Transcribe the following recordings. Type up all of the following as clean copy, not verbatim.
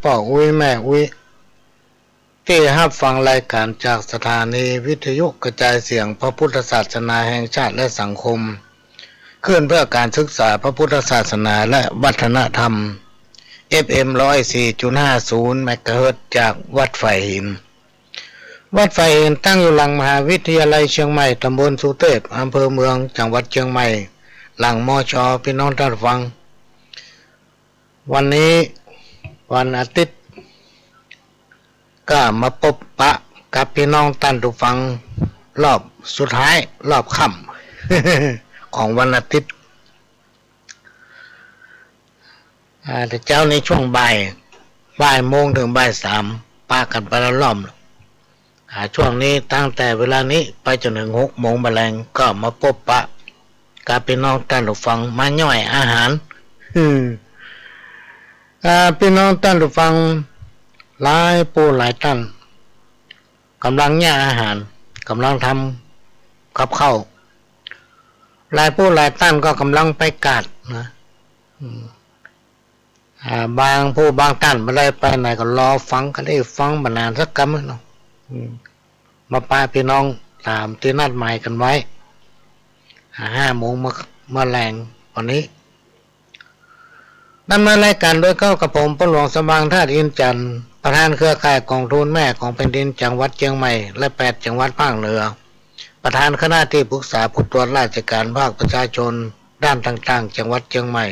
พ่ออุ้ยแม่อุ้ยที่รับฟังรายการจากสถานีวิทยุกระจายเสียงพระพุทธศาสนาแห่งชาติและสังคมขึ้นเพื่อการศึกษาพระพุทธศาสนาและวัฒนธรรม FM 104.50 เมกะเฮิรตซ์จากวัดไฟหินวัดไฟหินตั้งอยู่หลังมหาวิทยาลัยเชียงใหม่ตำบลสุเทพอำเภอเมืองจังหวัดเชียงใหม่หลังมช.พี่น้องท่านฟังวันนี้วันอาทิตย์ก็มาพบปะกับพี่น้องท่านผู้ฟังรอบสุดท้ายรอบค่ำ ของวันอาทิตย์แต่เจ้าในช่วงบ่ายโมงถึงบ่ายสามปากันไปแล้วล้อมช่วงนี้ตั้งแต่เวลานี้ไปจนถึง6 โมงแมลงก็มาพบปะกับพี่น้องท่านผู้ฟังมาย่อยอาหารพี่น้องท่านผู้ฟังหลายผู้หลายท่านกำลังย่างอาหารกำลังทำกับข้าวหลายผู้หลายท่านก็กำลังไปกาดนะบางผู้บางท่านไม่ได้ไปไหนก็รอฟังก็ได้ฟังมานานสักกำเนาะมาป้าพี่น้องตามที่นัดหมายกันไว้5 โมงมาแรงวันนี้ดำเนินรายการโดยเข้ากับผมพระหลวงสมางธาตุอินจันทร์ประธานเครือข่ายกองทุนแม่ของแผ่นดินจังหวัดเชียงใหม่และ8 จังหวัดภาคเหนือประธานคณะที่ปรึกษาผู้ตรวจราชการภาคประชาชนด้านต่างๆจังหวัดเชียงใหม่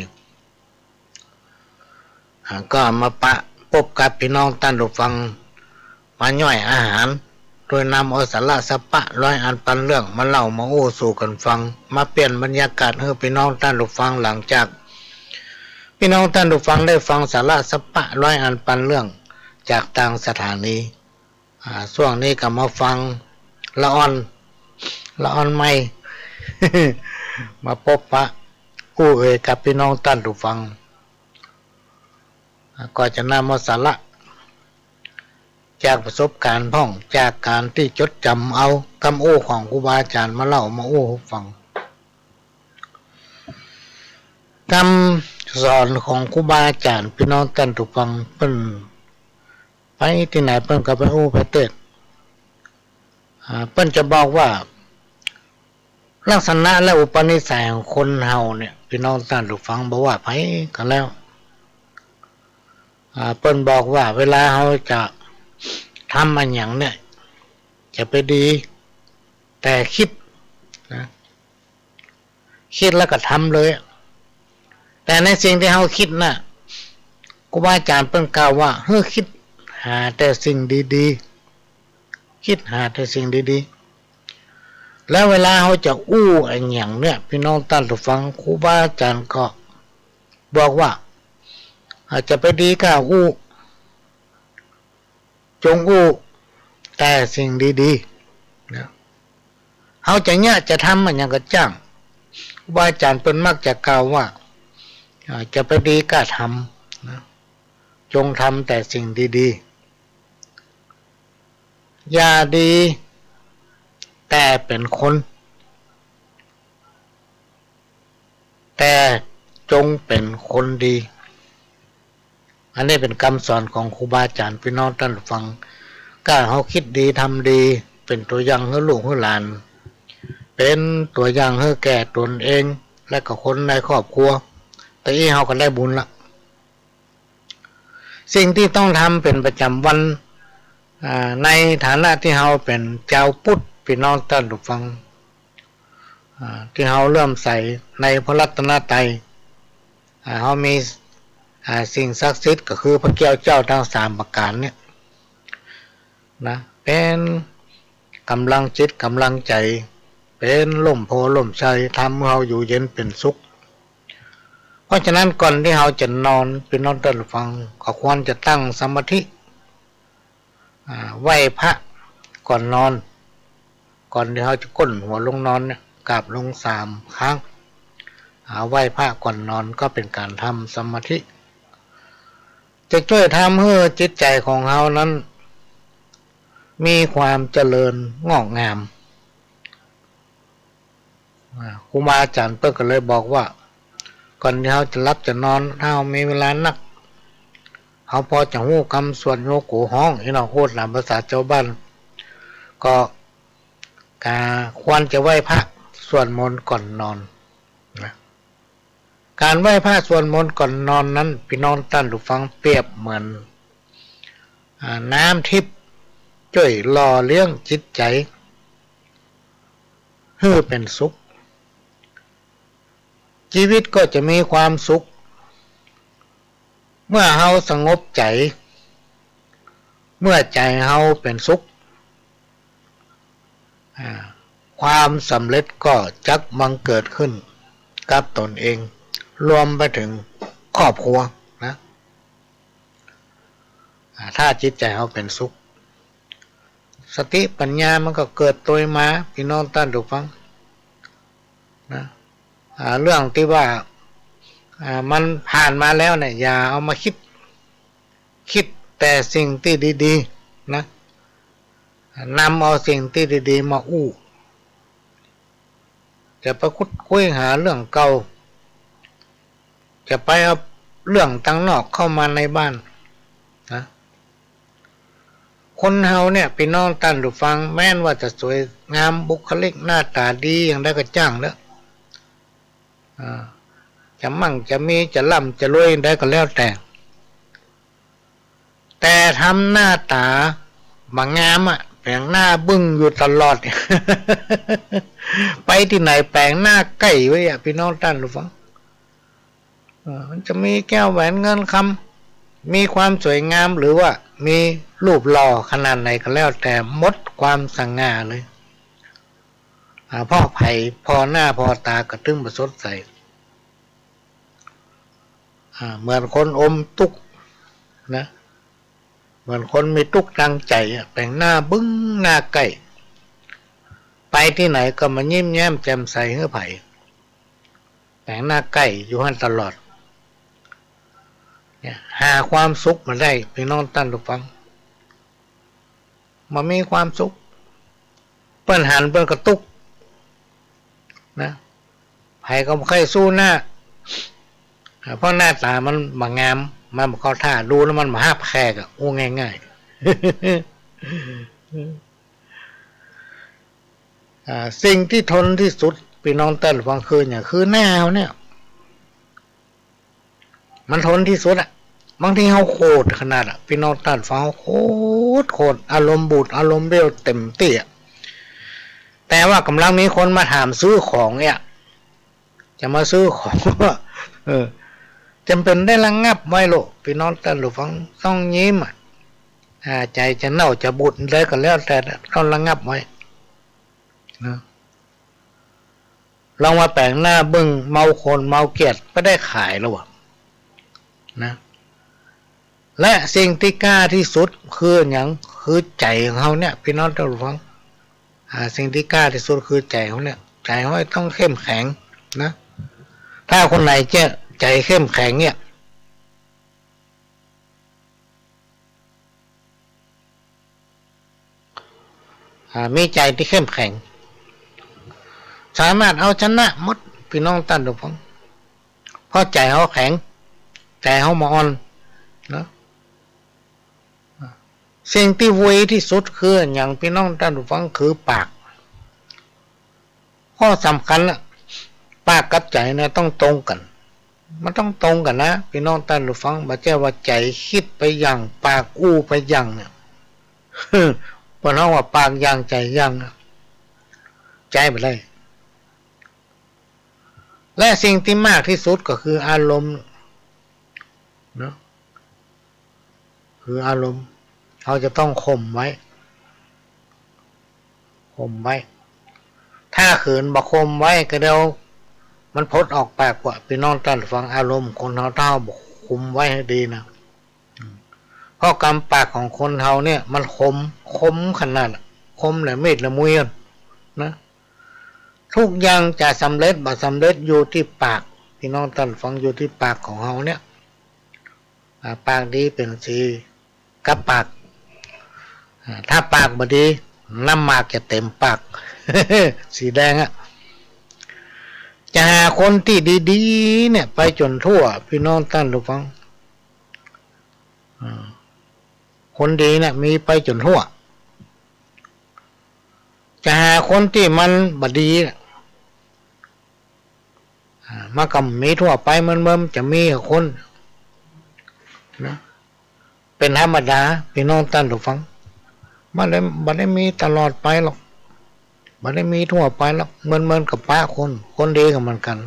ก็มาพบกับพี่น้องท่านผู้ฟังมาย่อยอาหารโดยนำเอาสาระสัพพะร้อยอันปันเรื่องมาเล่ามาโอ้สู่กันฟังมาเปลี่ยนบรรยากาศให้พี่น้องท่านผู้ฟังหลังจากพี่น้องท่านผู้ฟังได้ฟังสาระสัพพะร้อยอันปันเรื่องจากทางสถานีช่วงนี้ก็มาฟังละอ่อนไม่ มาพบปะกู้กับพี่น้องท่านผู้ฟังก็จะนำมาสาระจากประสบการณ์พ่องจากการที่จดจำเอาคำโอ้ของครูบาอาจารย์มาเล่ามาโอ้ฟังคำสอนของครูบาอาจารย์พี่น้องท่านผู้ฟังเพิ่นไปที่ไหนเพิ่นก็ไปโอ้ไปเต้นเพิ่นจะบอกว่าลักษณะและอุปนิสัยของคนเฮาเนี่ยพี่น้องท่านผู้ฟังบอกว่าไผกันแล้วเพิ่นบอกว่าเวลาเฮาจะทำมันอย่างเนี่ยจะไปดีแต่คิดนะคิดแล้วก็ทำเลยแต่ในสิ่งที่เฮาคิดน่ะครูบาอาจารย์เพิ่นกล่าวว่าเฮ้อคิดหาแต่สิ่งดีๆคิดหาแต่สิ่งดีๆแล้วเวลาเฮาจะอู้ไอ้อย่างเนี่ยพี่น้องท่านผู้ฟังครูบาอาจารย์ก็บอกว่าอาจจะไปดีก็อู้จงอู้แต่สิ่งดีๆนะเฮาจะเนี่ยจะทำมันอย่างก็จ้างครูบาอาจารย์เพิ่นมักจะกล่าวว่าจะไปดีก็ทำนะจงทำแต่สิ่งดีๆอย่าดีแต่เป็นคนแต่จงเป็นคนดีอันนี้เป็นคำสอนของครูบาอาจารย์พี่น้องท่านฟังก็เฮาคิดดีทำดีเป็นตัวอย่างให้ลูกให้หลานเป็นตัวอย่างให้แก่ตนเองและก็คนในครอบครัวแต่อีเฮาก็ได้บุญละสิ่งที่ต้องทำเป็นประจำวันในฐานะที่เฮาเป็นเจ้าพุทธพี่น้องท่านฟังที่เฮาเริ่มใส่ในพระรัตนตรัยเฮามีสิ่งศักดิ์สิทธิ์ก็คือพระแก้วเจ้าทั้ง3ประการเนี่ยนะเป็นกำลังจิตกำลังใจเป็นล่มโพล่มชัยทำให้เราอยู่เย็นเป็นสุขเพราะฉะนั้นก่อนที่เราจะนอนพี่น้องท่านฟังก็ควรจะตั้งสมาธิไหว้พระก่อนนอนก่อนที่เราจะก้นหัวลงนอนเนี่ยกราบลง3 ครั้งไหว้พระก่อนนอนก็เป็นการทำสมาธิจะช่วยทำให้จิตใจของเรานั้นมีความเจริญงอกงามครูบาอาจารย์เปิ้ลก็เลยบอกว่าก่อนที่เราจะรับจะนอนถ้าเรามีเวลานัก เขาพอจะหู้คำส่วนโยกูห้องที่เราพูดตามภาษาชาวบ้านก็ควรจะไหว้พระสวดมนต์ก่อนนอนนะการไหว้พระสวดมนต์ก่อนนอนนั้นพี่น้องท่านผู้ฟังเปรียบเหมือนน้ำทิพย์ช่วยหล่อเลี้ยงจิตใจให้เป็นสุขชีวิตก็จะมีความสุขเมื่อเฮาสงบใจเมื่อใจเฮาเป็นสุขความสำเร็จก็จักบังเกิดขึ้นกับตนเองรวมไปถึงครอบครัวนะถ้าจิตใจเฮาเป็นสุขสติปัญญามันก็เกิดตัวมาพี่น้องท่านผู้ฟังนะเรื่องที่ว่ามันผ่านมาแล้วเนี่ยอย่าเอามาคิดแต่สิ่งที่ดีๆนะนำเอาสิ่งที่ดีๆมาอู้จะไปคุยหาเรื่องเก่าจะไปเอาเรื่องตั้งนอกเข้ามาในบ้านนะคนเฮาเนี่ยพี่น้องท่านผู้ฟังแม้นว่าจะสวยงามบุคลิกหน้าตาดีอย่างได้ก็จ้างแล้วจะมั่งจะมีจะร่ำจะรวยได้ก็แล้วแต่ทำหน้าตาบางงามแปลงหน้าบึ้งอยู่ตลอด ไปที่ไหนแปลงหน้าใกล้ไว้พี่น้องท่านผู้ฟังมันจะมีแก้วแหวนเงินคำมีความสวยงามหรือว่ามีรูปหล่อขนาดไหนก็แล้วแต่หมดความสง่าเลยพ่อไผ่พอหน้าพอตากระตึ้งประสดใสเหมือนคนอมตุกนะเหมือนคนมีตุกตั้งใจแต่งหน้าบึ้งหน้าไก่ไปที่ไหนก็มายิ้มแย้มแจ่มใสเฮือไผ่แต่งหน้าไก่อยู่หันตลอดหาความสุขมาได้พี่น้องท่านผู้ฟังมามีความสุขเปิ้นหันเปิ้นกระตุกนะไผ่ก็ไม่เคยสู้หน้าเพราะหน้าตามันบางงามมันเข้าท่าดูแล้วมันมาห้าแพกอู้ง่ายๆสิ่งที่ทนที่สุดพี่น้องท่านฟังคืออย่างคือหน้าเนี่ยมันทนที่สุดบางทีเขาโคตรขนาดพี่น้องท่านฟังโคตรอารมณ์บูดอารมณ์เบี้ยวเต็มที่แต่ว่ากำลังมีคนมาถามซื้อของเนี่ยจะมาซื้อของจำเป็นได้ระงับไว้โลกพี่น้องท่านผู้ฟังต้องยิ้มใจจะเน่าจะบุดเลยก็แล้วแต่ต้องระงับไว้นะลองมาแปลงหน้าบึ้งเมาคนเมาเกียรติไม่ได้ขายแล้วนะและสิ่งที่กล้าที่สุดคืออย่างคือใจของเขาเนี่ยพี่น้องท่านผู้ฟังสิ่งที่กล้าที่สุดคือใจเขาเนี่ยใจเขาต้องเข้มแข็งนะถ้าคนไหนใจเข้มแข็งเนี่ยมีใจที่เข้มแข็งสามารถเอาชนะมดพี่น้องท่านผู้ฟังเพราะใจเขาแข็งใจเขาอ่อนนะสิ่งที่เวที่สุดคืออย่างพี่น้องท่านผู้ฟังคือปากข้อสำคัญละปากกับใจเนี่ยต้องตรงกันมันต้องตรงกันนะพี่น้องท่านผู้ฟังบ่ใช่ว่าใจคิดไปอย่างปากอู้ไปอย่างเนี่ยเพราะเราว่าปากอย่างใจอย่างใจไปเลยและสิ่งที่มากที่สุดก็คืออารมณ์เนาะคืออารมณ์เราจะต้องข่มไว้ถ้าขืนบ่ข่มไว้ก็เดี๋ยวมันพดออกปากว่าพี่น้องท่านฟังอารมณ์คนเท่าบอกคุมไว้ให้ดีนะเพราะกรรมปากของคนเฮาเนี่ยมันคมขนาดคมแหลมมีดละมุยนะทุกอย่างจะสำเร็จบ่สำเร็จอยู่ที่ปากพี่น้องท่านฟังอยู่ที่ปากของเฮาเนี่ยปากดีเป็นสีกับปากถ้าปากบ่ดีน้ำหมากจะเต็มปาก สีแดงจะหาคนที่ดีๆเนี่ยไปจนทั่วพี่น้องท่านผู้ฟัง คนดีเนี่ยมีไปจนทั่วจะหาคนที่มันบดีมากับมีทั่วไปเมื่อจะมีคนนะเป็นธรรมดาพี่น้องท่านผู้ฟังมันได้มีตลอดไปหรอกมันได้มีทั่วไปแล้วเหมือนกับป้าคนดีกับมันกัน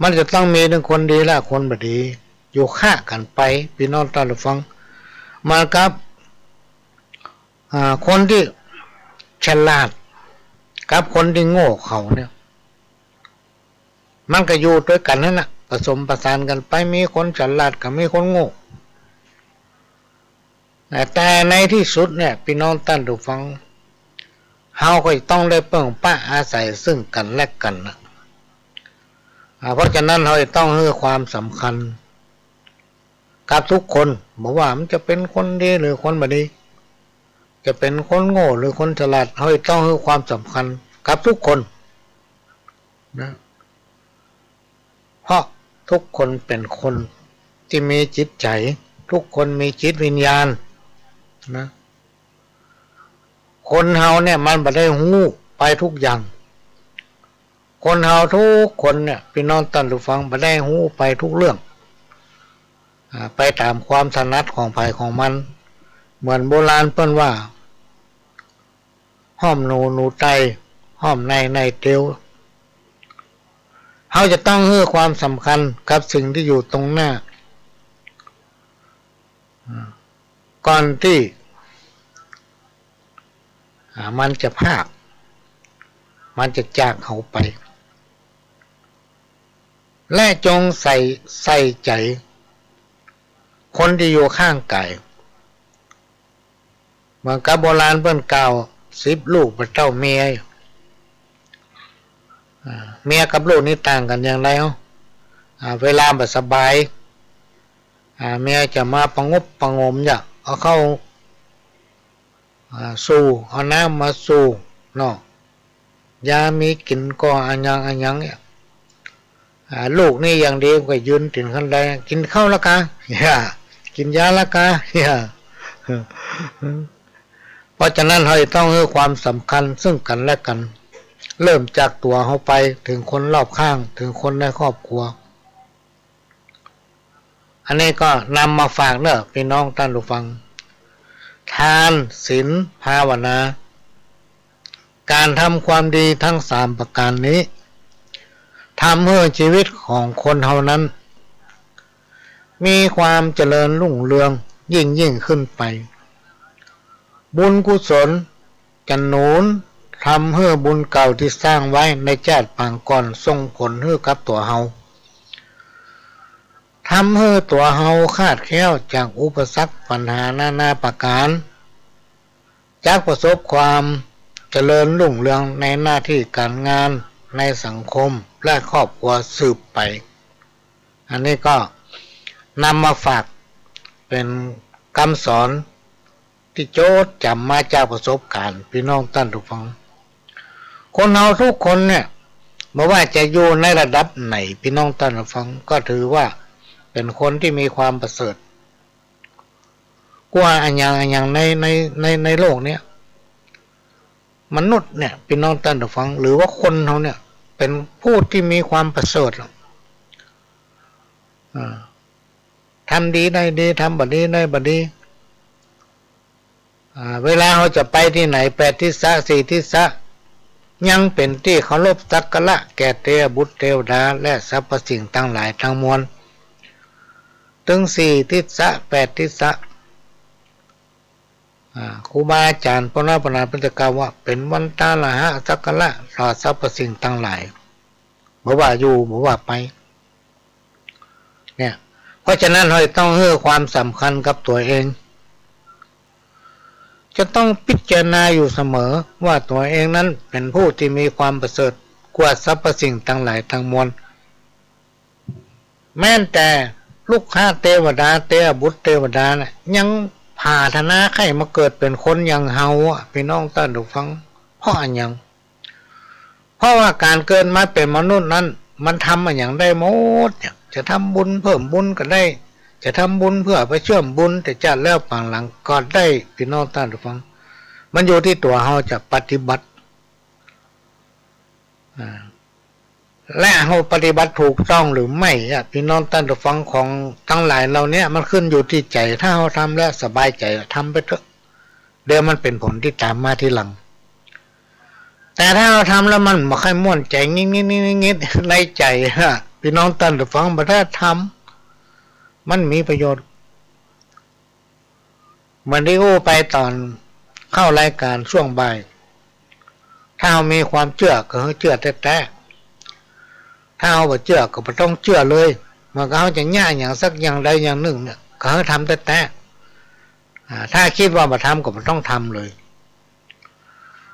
มันจะต้องมีทั้งคนดีและคนบดีอยู่ฆ่ากันไปพี่น้องท่านผู้ฟังมากับคนที่ฉลาดกับคนที่โง่เขาเนี่ยมันก็อยู่ด้วยกันนั่นแหละผสมประสานกันไปมีคนฉลาดกับมีคนโง่แต่ในที่สุดเนี่ยพี่น้องท่านผู้ฟังเฮาก็ต้องได้เพิ่งป้าอาศัยซึ่งกันและกันนะเพราะฉะนั้นเราต้องให้ความสำคัญกับทุกคนบอกว่ามันจะเป็นคนดีหรือคนบดีจะเป็นคนโง่หรือคนฉลาดเราต้องให้ความสำคัญกับทุกคนนะเพราะทุกคนเป็นคนที่มีจิตใจทุกคนมีจิตวิญญาณนะคนเฮาเนี่ยมันบ่ได้หู้ไปทุกอย่างคนเฮาทุกคนเนี่ยพี่น้องท่านผู้ฟังบ่ได้หู้ไปทุกเรื่องไปตามความถนัดของภัยของมันเหมือนโบราณเปิ้นว่าห้อมหนูไตห้อมในเตียวเฮาจะต้องให้ความสำคัญกับสิ่งที่อยู่ตรงหน้าก่อนที่มันจะพากมันจะจากเขาไปและจงใส่ใจคนที่อยู่ข้างกายเหมือนกับโบราณเพิ่นกล่าว10 ลูกเป็นเจ้าเมียเมียกับลูกนี่ต่างกันอย่างไรเวลาบ่สบายเมียจะมาประงบประงมอย่างเอาเข้าสู่เอาน้ำมาสู่เนาะยามีกินก็อันยังเนี่ยลูกนี่อย่างเดียวก็ยืนถึงขั้นใดกินข้าวละกะกินยาละกะเพราะฉะนั้นเราต้องให้ความสำคัญซึ่งกันและกันเริ่มจากตัวเขาไปถึงคนรอบข้างถึงคนในครอบครัวอันนี้ก็นำมาฝากเนอะพี่น้องท่านผู้ฟังทานศีลภาวนาการทำความดีทั้ง3ประการนี้ทำให้ชีวิตของคนเฮานั้นมีความเจริญรุ่งเรืองยิ่งขึ้นไปบุญกุศลจะหนุนทำให้บุญเก่าที่สร้างไว้ในชาติปางก่อนส่งผลให้กับตัวเฮาทำให้ตัวเฮาคาดแคล้วจากอุปสรรคปัญหานาประการจากประสบความเจริญรุ่งเรืองในหน้าที่การงานในสังคมและครอบครัวสืบไปอันนี้ก็นำมาฝากเป็นคำสอนที่โจทย์จำมาจากประสบการณ์พี่น้องท่านทุกฟังคนเราทุกคนเนี่ยไม่ว่าจะอยู่ในระดับไหนพี่น้องท่านทุกฟังก็ถือว่าเป็นคนที่มีความประเสริฐกว่าอันอย่างในโลกเนี้ยมนุษย์เนี่ยพี่น้องท่านผู้ฟังหรือว่าคนเขาเนี่ยเป็นผู้ที่มีความประเสริฐทำดีได้ดีทำบัดนี้ได้บัดนี้เวลาเขาจะไปที่ไหน8 ทิศ4 ทิศยังเป็นที่เคารพสักการะแก่เทพบุตรเทวดาและสรรพสิ่งทั้งหลายทั้งมวลถึง4 ทิศ8 ทิศครูบาอาจารย์พระนาปนาพุทธกล่าวว่าเป็นวันตาละหะสักการะต่อสรรพสิ่งทั้งหลายบ่ว่าอยู่บ่ว่าไปเนี่ยเพราะฉะนั้นเราต้องให้ความสำคัญกับตัวเองจะต้องพิจารณาอยู่เสมอว่าตัวเองนั้นเป็นผู้ที่มีความประเสริฐกว่าสรรพสิ่งทั้งหลายทั้งมวลแม้แต่ลูกค้าเทวดาเทพบุตรเทวดาเนี่ยยังพาธนาไข่มาเกิดเป็นคนอย่างเฮาพี่น้องท่านผู้ฟังเพราะอันยังเพราะว่าการเกิดมาเป็นมนุษย์นั้นมันทำอันอย่างได้หมดจะทำบุญเพิ่มบุญก็ได้ จะทำบุญเพื่อไปเชื่อมบุญแต่จัดแล้วปางหลังก็ได้พี่น้องท่านผู้ฟังมันอยู่ที่ตัวเราจะปฏิบัติและเราปฏิบัติถูกต้องหรือไม่พี่น้องท่านผู้ฟังของทั้งหลายเราเนี่ยมันขึ้นอยู่ที่ใจถ้าเราทำแล้วสบายใจทำไปเถอะเดี๋ยวมันเป็นผลที่ตามมาทีหลังแต่ถ้าเราทำแล้วมันไม่ค่อยม่วนใจงิดในใจพี่น้องท่านผู้ฟังถ้าทำมันมีประโยชน์วันที่อู้ไปตอนเข้ารายการช่วงบ่ายถ้าเรามีความเชื่อก็เชื่อแต่ถ้าเราไม่เชื่อก็ไม่ต้องเชื่อเลยมันก็เขาจะง่ายอย่างสักอย่างใดอย่างหนึ่งเนี่ยก็ให้ทำแต่ถ้าคิดว่าไม่ทำก็ไม่ต้องทำเลย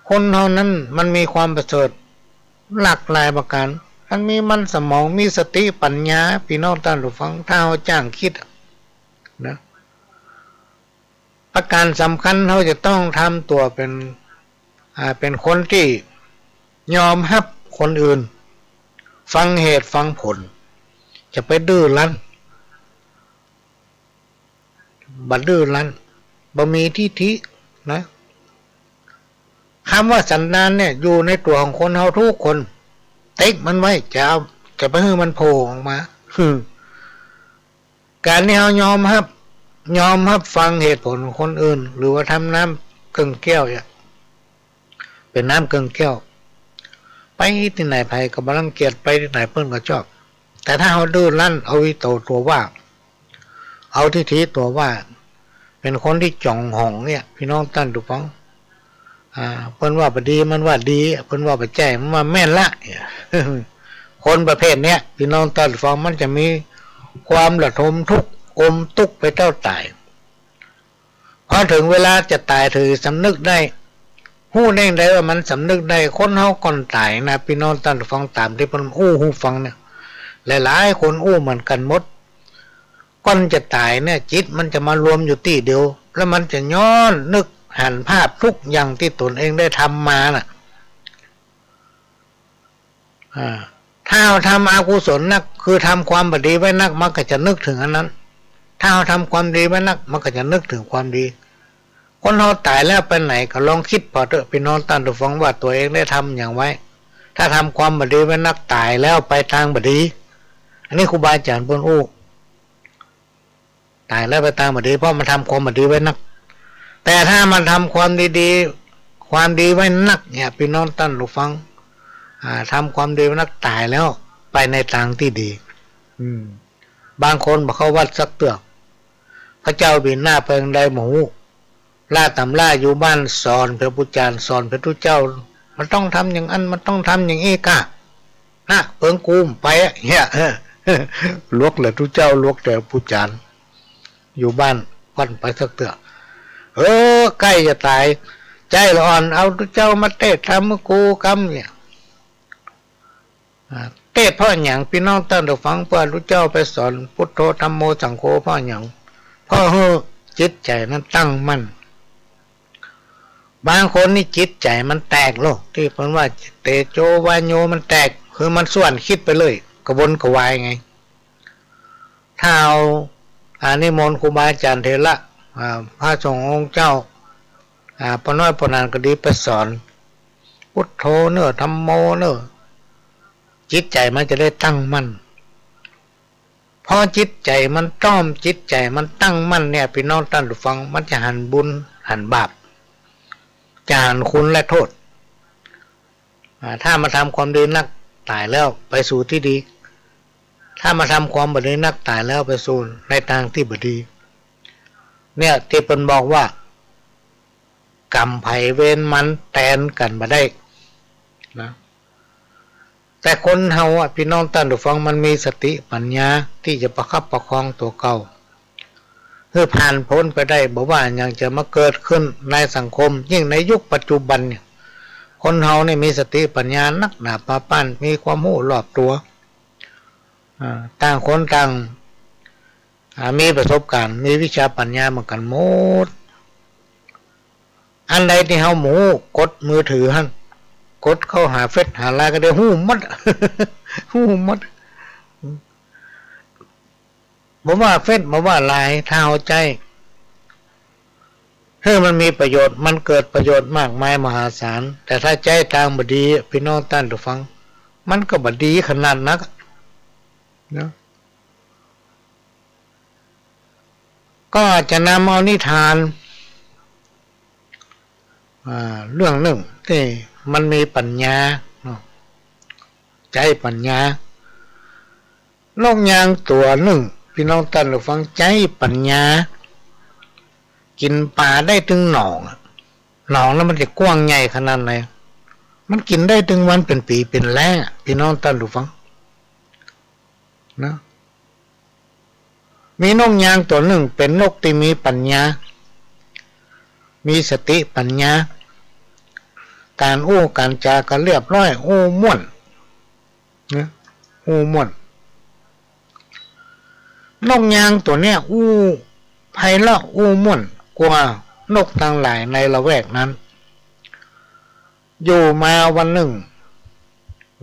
คนเท่านั้นมันมีความประเสริฐหลากหลายประการมันสมองมีสติปัญญาพี่น้องท่านผู้ฟังถ้าเราจ้างคิดนะประการสำคัญเขาจะต้องทำตัวเป็นคนที่ยอมรับคนอื่นฟังเหตุฟังผลจะไปดื้อรั้นบัดดื้อรั้นบ่มีทิฐินะคำว่าสันดานเนี่ยอยู่ในตัวของคนเราทุกคนติ๊กมันไว้จะไปให้มันโผล่ออกมาการที่เรายอมรับฟังเหตุผลของคนอื่นหรือว่าทำน้ำเกลือแก้วเนี่ยเป็นน้ำเกลือแก้วไปที่ไหนไปก็บ่รังเกียจไปที่ไหนเพิ่นก็ชอบแต่ถ้าเราดื้อรั้นเอาวิโตตัวว่าเอาทิฐิตัวว่าเป็นคนที่จ่องหองเนี่ยพี่น้องท่านผู้ฟังเพิ่นว่าบ่ดีมันว่าดีเพิ่นว่าบ่แจ้มันว่าแม่นละคนประเภทเนี้ยพี่น้องท่านผู้ฟังมันจะมีความระทมทุกข์อมทุกข์ไปเท่าตายพอถึงเวลาจะตายถือสำนึกได้ฮู้ได้ว่ามันสำนึกได้คนเฮาก่อนตายนะพี่น้องท่านผู้ฟังตามที่เพิ่นฮู้ฟังเนี่ยหลายๆคนเหมือนกันหมดก่อนจะตายเนี่ยจิตมันจะมารวมอยู่ที่เดียวแล้วมันจะย้อนนึกหันภาพทุกอย่างที่ตนเองได้ทำมาน่ะถ้าเราทำอกุศลนักคือทำความบดีไว้นักมันก็จะนึกถึงอันนั้นถ้าเราทำความดีไว้นักมันก็จะนึกถึงความดีคนเราตายแล้วไปไหนก็ลองคิดพอเถอะพี่น้องท่านผู้ฟังว่าตัวเองได้ทำอย่างไว้ถ้าทำความบดีไว้นักตายแล้วไปทางบดีอันนี้ครูบาอาจารย์เพิ่นตายแล้วไปทางบดีเพราะมันทำความบดีไว้นักแต่ถ้ามันทำความดีไว้นักเนี่ยพี่น้องท่านผู้ฟังทำความดีไว้นักตายแล้วไปในทางที่ดีบางคนบอกเขาวัดสักเตือกพระเจ้าบินหน้าเพิงได้หมูล่าตำล่าอยู่บ้านสอนพระพุทธเจ้าสอนพระพุทธเจ้ามันต้องทำอย่างนั้นมันต้องทำอย่างนี้ก่ะนะเพิงกูมไปเนี่ยลวกเลยทุกเจ้าลวกแต่พุทธเจ้าอยู่บ้านวันไปสักเตือกใกล้จะตายใจร้อนเอาทุกเจ้ามาเตะทำกูกำเนี่ยเทศเพราะอย่างพี่น้องท่านผู้ฟังเพื่อรู้เจ้าไปสอนพุทโธธัมโมสังโฆเพราะอย่างเพราะจิตใจนั้นตั้งมั่นบางคนนี่จิตใจมันแตกโลกที่เพิ่นว่าเตโจวายโยมันแตกคือมันส่วนคิดไปเลยกระวนกระวายไงถ้าเอานิมนต์ครูบาอาจารย์เถระพระสงฆ์องค์เจ้าปน้อยปนานก็ดีไปสอนพุทโธเนอะธัมโมเนอะจิตใจมันจะได้ตั้งมั่นพอจิตใจมันต้อมจิตใจมันตั้งมั่นเนี่ยพี่น้องท่านผู้ฟังมันจะหันบุญหันบาปจะหันคุณและโทษถ้ามาทำความดีนักตายแล้วไปสู่ที่ดีถ้ามาทำความบดีนักตายแล้วไปสู่ในทางที่บดีเนี่ยที่เป็นบอกว่ากรรมไผเวรมันแทนกันมาได้นะแต่คนเฮาพี่น้องท่านผู้ฟังมันมีสติปัญญาที่จะประคับประคองตัวเก่าเพื่อผ่านพ้นไปได้บอกว่ายังจะมาเกิดขึ้นในสังคมยิ่งในยุคปัจจุบันเนี่ยคนเฮาเนี่ยมีสติปัญญานักหนาปาปั้นมีความรู้รอบตัวต่างคนต่างมีประสบการณ์มีวิชาปัญญาเหมือนกันหมดอันใดที่เฮาหมูกดมือถือหั่นกดเข้าหาเฟซหาไลน์ก็ได้หู้มัด บอกว่าเฟซบอกว่าไลน์ถ้าเอาใจเฮ้ยมันมีประโยชน์มันเกิดประโยชน์มากมายมหาศาลแต่ถ้าใจทางบดีพี่น้องท่านผู้ฟังมันก็บดีขนาดนักเนาะก็อาจจะนำเอานิทานเรื่องหนึ่งที่มันมีปัญญาใจปัญญานกยางตัวหนึ่งพี่น้องท่านผู้ฟังใจปัญญากินปลาได้ถึงหนองแล้วมันจะกว้างใหญ่ขนาดไหนมันกินได้ถึงวันเป็นปีเป็นแล้งพี่น้องท่านผู้ฟังนะมีนกยางตัวหนึ่งเป็นนกที่มีปัญญามีสติปัญญาการการจาก็เรียบร้อยม่วนนะม่วนนกยางตัวเนี้ยไพเราะม่วนกว่านกทั้งหลายในละแวกนั้นอยู่มาวันหนึ่ง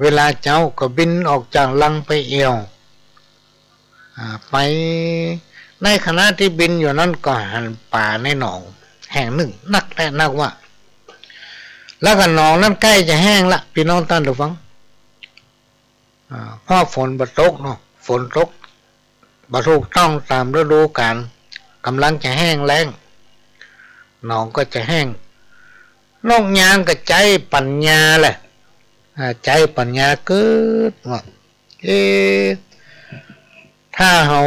เวลาเจ้าก็บินออกจากรังไปเอวไปในขณะที่บินอยู่นั้นก็หันป่าในหนองแห่งหนึ่งนักว่าแล้วก็หนองนั้นใกล้จะแห้งละพี่น้องท่านผู้ฟังเพราะฝนบ่ตกเนาะฝนตกบ่ถูกต้องตามฤดูกาลกำลังจะแห้งแล้งหนองก็จะแห้งนกยางก็ใจปัญญาแหละใจปัญญาเกิดว่าถ้าเรา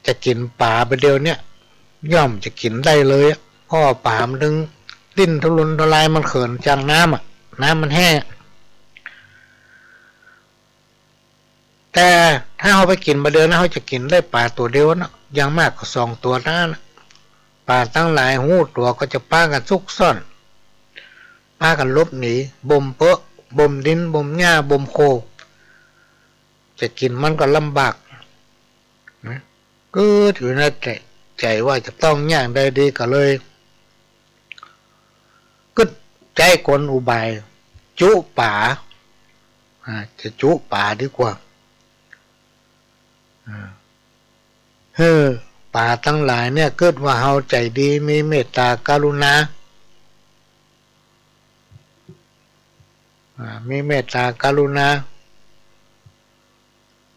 จะกินป่าไปเดียวเนี่ยย่อมจะกินได้เลยเพราะป่ามันดึงดิ้นทุรนทุรายมันเขินจังน้ำน้ำมันแห้งแต่ถ้าเราไปกินมาเดียวนะเราจะกินได้ป่าตัวเดียวนะอย่างมากก็2 ตัวนะป่าตั้งหลายหูตัวก็จะป้ากันซุกซ่อนป้ากันลบหนีบ่มเปาะบ่มดินบ่มหญ้าบ่มโคจะกินมันก็ลำบากนะก็ถือในใจว่าจะต้องย่างได้ดีก็เลยก็ใจกลอุบายจุป่าจะจุป่าดีกว่าป่าทั้งหลายเนี่ยเกิดว่าเฮาใจดีมีเมตตากรุณามีเมตตากรุณา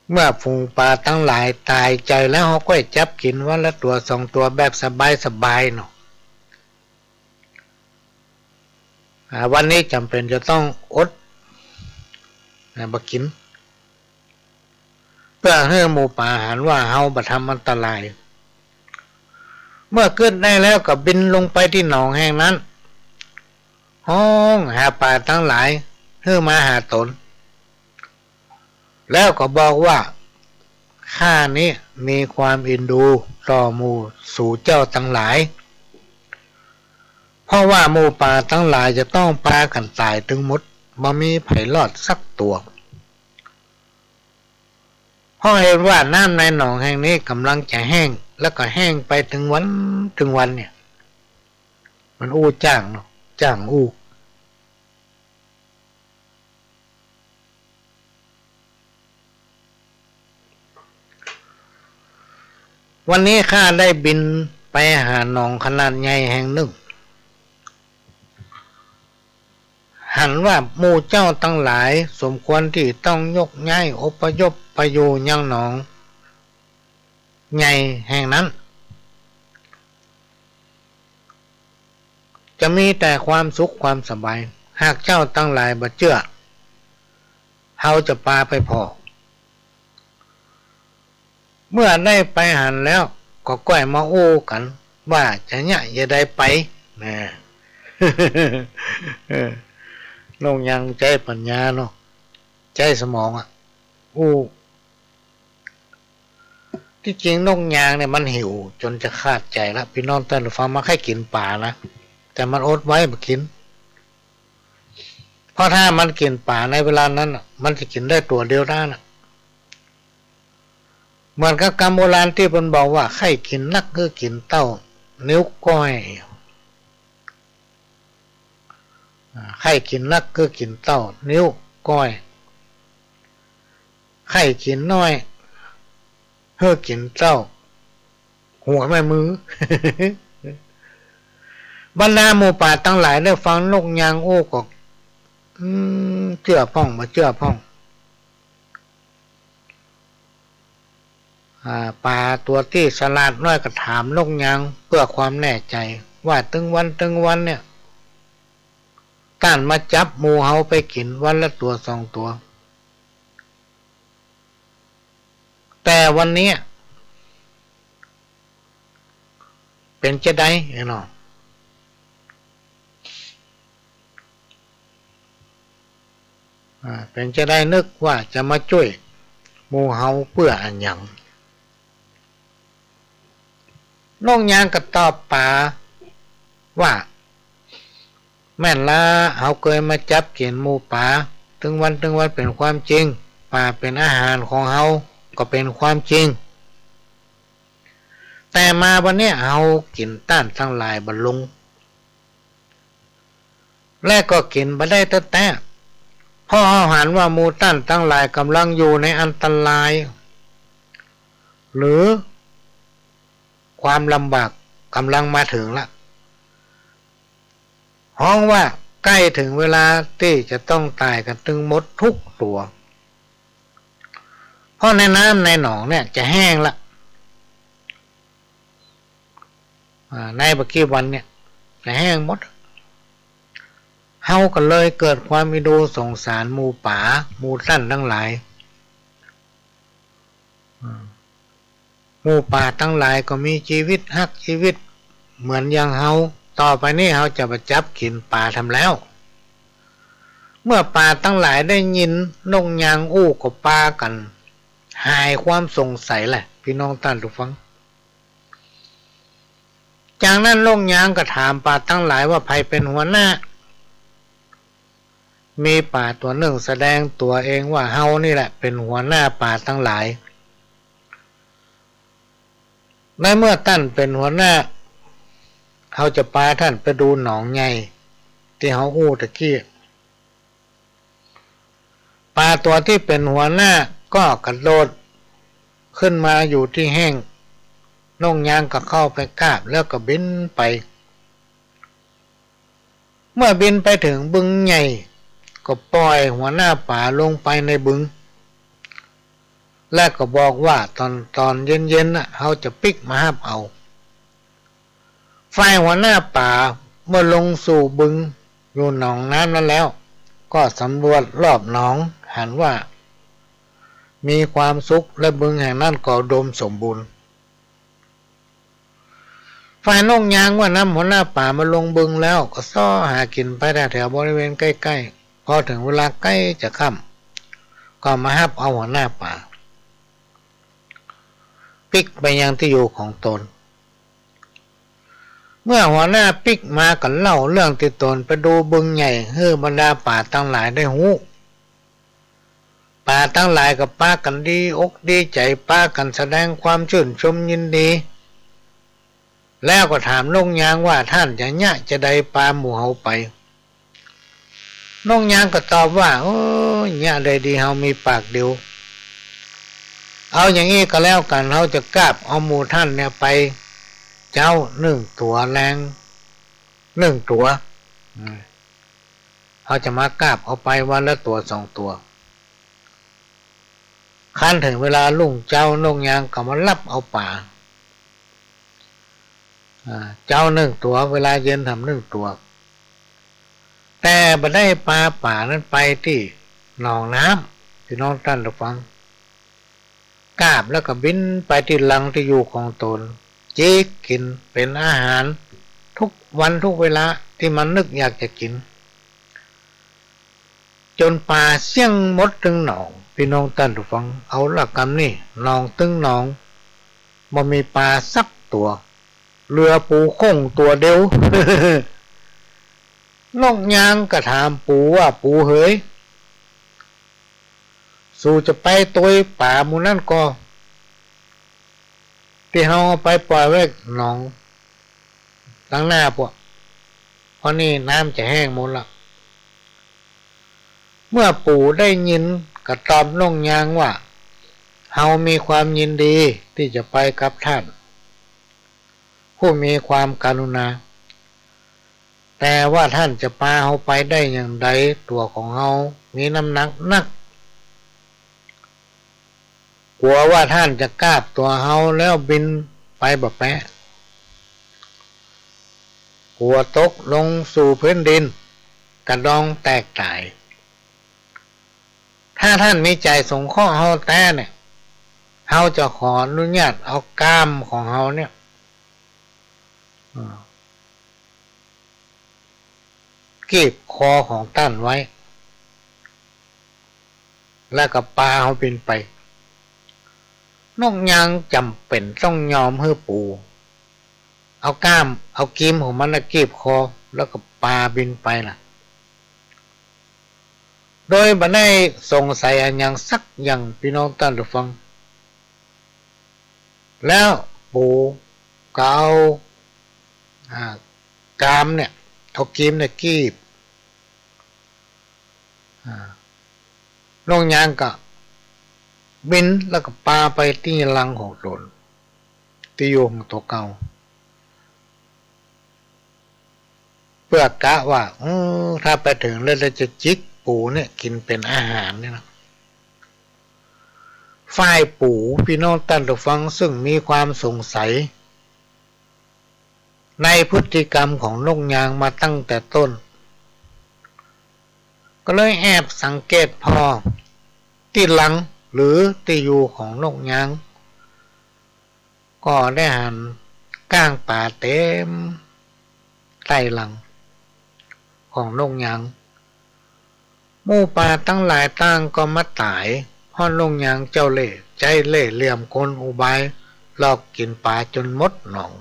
เมื่อฝูงปลาทั้งหลายตายใจแล้วเขาก็จับกินวันละตัว2 ตัวแบบสบายเนาะวันนี้จำเป็นจะต้องอดบ่กินเพื่อให้หมู่ป่าหันว่าเฮาบ่ทำอันตรายเมื่อเกิดได้แล้วก็บินลงไปที่หนองแห่งนั้นห้องหาป่าทั้งหลายเพื่อมาหาตนแล้วก็บอกว่าข้านี้มีความเอ็นดูต่อหมู่สู่เจ้าทั้งหลายเพราะว่าหมู่ป่าทั้งหลายจะต้องพากันตายถึงหมดบ่มีไผรอดสักตัวเพราะเห็นว่าน้ำในหนองแห่งนี้กำลังจะแห้งแล้วก็แห้งไปถึงวันเนี่ยมันจ้างเนาะจ้างวันนี้ข้าได้บินไปหาหนองขนาดใหญ่แห่งหนึ่งหันว่าหมู่เจ้าทั้งหลายสมควรที่ต้องยกย้ายอพยพไปอยู่ยังหนองใหญ่แห่งนั้นจะมีแต่ความสุขความสบายหากเจ้าทั้งหลายบ่เชื่อเฮาจะพาไปพอเมื่อได้ไปหันแล้วก็ก้อยมากันว่าจะเนี่ยจะได้ไปนะน้องยังใจปัญญาเนาะใจสมองที่จริงนกยางเนี่ยมันหิวจนจะขาดใจแล้วพี่น้องท่านผู้ฟังมาให้กินป่านะแต่มันอดไว้ไม่กินเพราะถ้ามันกินป่าในเวลานั้นมันจะกินได้ตัวเดียวได้นะเหมือนกับคำโบราณที่มันบอกว่าใครกินนักคือกินเต้านิ้วก้อยใครกินนักคือกินเต้านิ้วก้อยใครกินน้อย เฮ้อกินเจ้าหัวแม่มือ บรรดาหมู่ป่าทั้งหลายได้ฟังนกยางโอ้ก็เชื่อพ่องมาเชื่อพ่องป่าตัวที่ฉลาดน้อยก็ถามนกยางเพื่อความแน่ใจว่าตึงวันเนี่ยต้านมาจับหมูเฮาไปกินวันละตัว2 ตัวแต่วันนี้เป็นจะได้เนาะเป็นจะได้นึกว่าจะมาช่วยหมูเฮาเพื่ออันหยังนกยางก็ตอบป่าว่าแม่นละเฮาเคยมาจับกินหมูป่าถึงวันเป็นความจริงป่าเป็นอาหารของเฮาก็เป็นความจริงแต่มาวันนี้เฮากินต้านทั้งหลายบรรลุงและก็กินบ่ได้แต่เพราะเฮาหันว่าหมูต้านทั้งหลายกำลังอยู่ในอันตรายหรือความลำบากกำลังมาถึงละห้องว่าใกล้ถึงเวลาที่จะต้องตายกันตึงหมดทุกตัวเพราะในน้ำในหนองเนี่ยจะแห้งละในปัจจุบันเนี่ยจะแห้งหมดเฮาก็เลยเกิดความอิโดสงสารหมู่ป่าหมู่สั้นทั้งหลายหมู่ป่าทั้งหลายก็มีชีวิตฮักชีวิตเหมือนอย่างเฮาต่อไปนี้เฮาจะไปจับกินป่าทำแล้วเมื่อป่าทั้งหลายได้ยินนกยางอู้กับป่ากันหายความสงสัยแหละพี่น้องท่านผู้ฟังจากนั้นนกยางก็ถามป่าทั้งหลายว่าใครเป็นหัวหน้ามีป่าตัวหนึ่งแสดงตัวเองว่าเฮานี่แหละเป็นหัวหน้าป่าทั้งหลายในเมื่อท่านเป็นหัวหน้าเขาจะพาท่านไปดูหนองใหญ่ที่เขาอู้ตะกี้ปลาตัวที่เป็นหัวหน้าก็กระโดดขึ้นมาอยู่ที่แห้งนกยางก็เข้าไปกราบแล้วก็บินไปเมื่อบินไปถึงบึงใหญ่ก็ปล่อยหัวหน้าป่าลงไปในบึงและก็บอกว่าตอนเย็นๆเขาจะปิกมาห้ามเอาฝ่ายหัวหน้าป่าเมื่อลงสู่บึงอยู่หนองน้ำนั้นแล้วก็สำรวจรอบหนองเห็นว่ามีความสุขและบึงแห่งนั้นก็อุดมสมบูรณ์ฝ่ายนกยางว่าน้ำหัวหน้าป่ามาลงบึงแล้วก็ซ้อหากินไปได้แถวบริเวณใกล้ๆพอถึงเวลาใกล้จะค่ำก็มาหับเอาหัวหน้าป่าปิกไปยังที่อยู่ของตนเมื่อหัวหน้าปิกมาก็เล่าเรื่องที่ตนไปดูบึงใหญ่ให้บรรดาป่าทั้งหลายได้หูป่าทั้งหลายกับป้ากันดีอกดีใจป้ากันแสดงความชื่นชมยินดีแล้วก็ถามนกยางว่าท่านจะจะได้ปลาหมู่เฮาไปนกยางก็ตอบว่าโอ้ยได้ดีเฮามีปากเดียวเอาอย่างนี้ก็แล้วกันเฮาจะกราบเอาหมู่ท่านเนี่ยไปเจ้า1 ตัวแรง1 ตัวเขาจะมากราบเอาไปวันละตัว2 ตัวคันถึงเวลาลุ่งเจ้านกยางก็มารับเอาป่าเจ้า1 ตัวเวลาเย็นทำ1 ตัวแต่บ่ได้ปลาป่านั้นไปที่หนองน้ำที่น้องท่านรับฟังกราบแล้วก็บินไปที่ลังที่อยู่ของตนจิกกินเป็นอาหารทุกวันทุกเวลาที่มันนึกอยากจะกินจนป่าเสี่ยงหมดถึงหนองพี่น้องท่านผู้ฟังเอาละกำนี่หนองตึงหนองบ่มีปลาสักตัวเรือปูคงตัวเดียวนกยางก็ถามปูว่าปูเฮ้ยสู่จะไปตัวป่าหมู่นั่นก็ที่เฮาไปปล่อยไว้หนองหลังหน้าพวกเพราะนี่น้ำจะแห้งหมดละเมื่อปู่ได้ยินก็ตอบนกยางว่า เฮามีความยินดีที่จะไปกับท่านผู้มีความกรุณาแต่ว่าท่านจะพาเฮาไปได้อย่างไรตัวของเฮามีน้ำหนักนักกลัวว่าท่านจะกราบตัวเฮาแล้วบินไปบ่แปะกลัวตกลงสู่พื้นดินกระดองแตกตายถ้าท่านมีใจสงเคราะห์เฮาแต่เนี่ยเฮาจะขออนุญาตเอากล้ามของเฮาเนี่ยกีบคอของท่านไว้แล้วก็ปาเฮาบินไปนกยางจำเป็นต้องยอมให้ปู่เอาก้ามเอากีมของมันนะกีบคอแล้วก็ปาบินไปล่ะโดยบ่ได้สงสัยอันยังสักอย่างพี่น้องท่านผู้ฟังแล้วปู่ก็เอากามเนี่ยเอากีมเนี่ยกีบนกยางก็บินแล้วก็ปาไปที่รังของตนที่อยู่ของตัวเก่าเพื่อกะว่าถ้าไปถึงแล้วจะจิกปูเนี่ยกินเป็นอาหารเนี่ยนะฝ่ายปูพี่น้องท่านผู้ฟังซึ่งมีความสงสัยในพฤติกรรมของนกยางมาตั้งแต่ต้นก็เลยแอบสังเกตพอที่หลังหรือที่อยู่ของนกยางก็ได้หันก้างป่าเต็มใต้หลังของนกยางหมู่ป่าตั้งหลายตั้งก็มาตายเพราะนกยางเจ้าเล่ห์ใจเล่ห์เหลี่ยมกลอุบายหลอกกินปลาจนหมดหนอง